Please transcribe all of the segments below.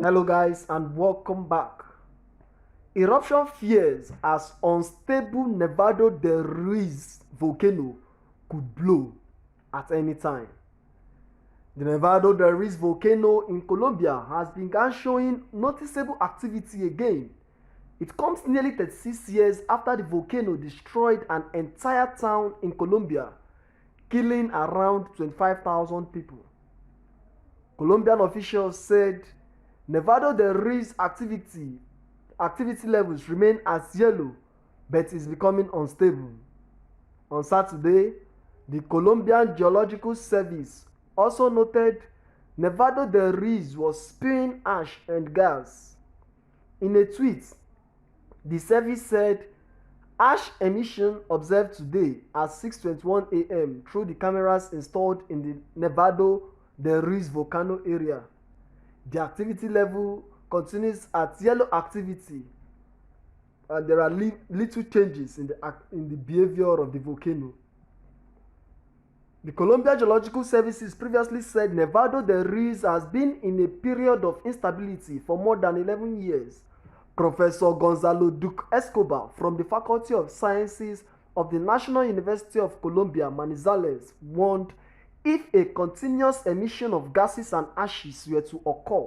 Hello guys and welcome back. Eruption fears as unstable Nevado del Ruiz volcano could blow at any time. The Nevado del Ruiz volcano in Colombia has begun showing noticeable activity again. It comes nearly 36 years after the volcano destroyed an entire town in Colombia, killing around 25,000 people. Colombian officials said Nevado del Ruiz activity levels remain as yellow but is becoming unstable. On Saturday, the Colombian Geological Service also noted Nevado del Ruiz was spewing ash and gas. In a tweet, the service said ash emission observed today at 6:21 a.m. through the cameras installed in the Nevado del Ruiz volcano area. The activity level continues at yellow activity, and there are little changes in the behavior of the volcano. The Colombia Geological Services previously said Nevado del Ruiz has been in a period of instability for more than 11 years. Professor Gonzalo Duque Escobar from the Faculty of Sciences of the National University of Colombia, Manizales, warned if a continuous emission of gases and ashes were to occur,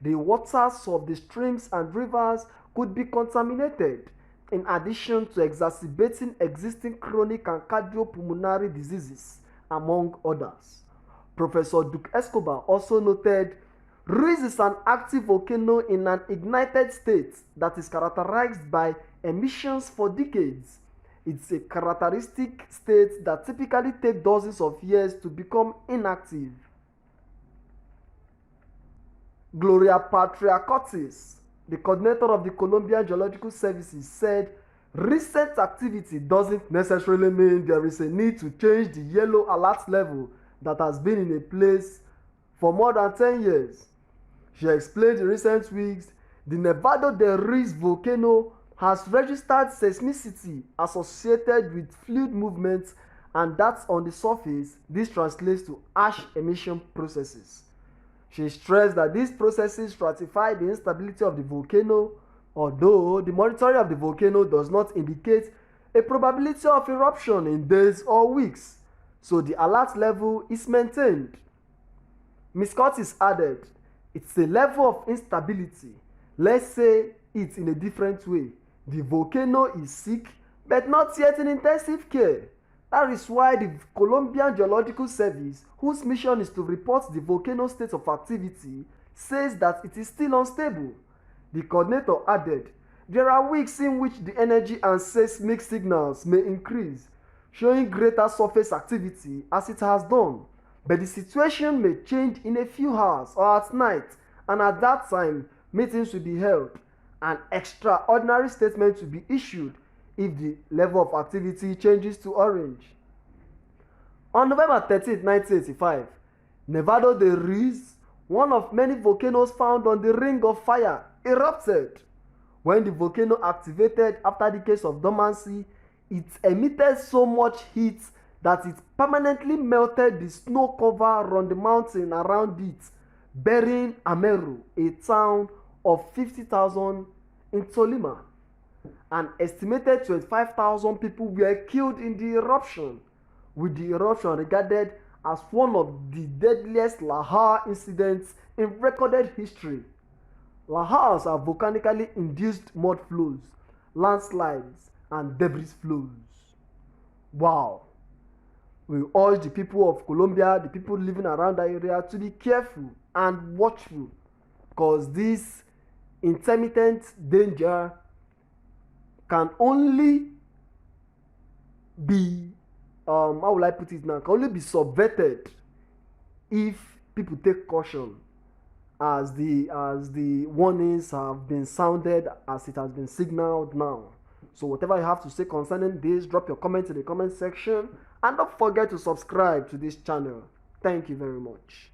the waters of the streams and rivers could be contaminated, in addition to exacerbating existing chronic and cardiopulmonary diseases, among others. Professor Duque Escobar also noted Ruiz is an active volcano in an ignited state that is characterized by emissions for decades. It's a characteristic state that typically takes dozens of years to become inactive. Gloria Patriarchotis, the coordinator of the Colombian Geological Services, said recent activity doesn't necessarily mean there is a need to change the yellow alert level that has been in a place for more than 10 years. She explained in recent weeks the Nevado del Ruiz volcano has registered seismicity associated with fluid movements, and that on the surface this translates to ash emission processes. She stressed that these processes ratify the instability of the volcano, although the monitoring of the volcano does not indicate a probability of eruption in days or weeks, so the alert level is maintained. Ms. Curtis added, "It's a level of instability. Let's say it in a different way. The volcano is sick, but not yet in intensive care. That is why the Colombian Geological Service, whose mission is to report the volcano's state of activity, says that it is still unstable." The coordinator added, "There are weeks in which the energy and seismic signals may increase, showing greater surface activity as it has done. But the situation may change in a few hours or at night, and at that time, meetings will be held. An extraordinary statement will be issued if the level of activity changes to orange." On November 13, 1985, Nevado del Ruiz, one of many volcanoes found on the Ring of Fire, erupted. When the volcano activated after decades of dormancy, it emitted so much heat that it permanently melted the snow cover on the mountain around it, burying Ameru, a town of 50,000 in Tolima. An estimated 25,000 people were killed in the eruption, with the eruption regarded as one of the deadliest lahar incidents in recorded history. Lahars are volcanically induced mud flows, landslides, and debris flows. Wow. We urge the people of Colombia, the people living around that area, to be careful and watchful, because this intermittent danger can only be how will I put it now? Can only be subverted if people take caution, as the warnings have been sounded, as it has been signaled now. So whatever you have to say concerning this, drop your comment in the comment section, and don't forget to subscribe to this channel. Thank you very much.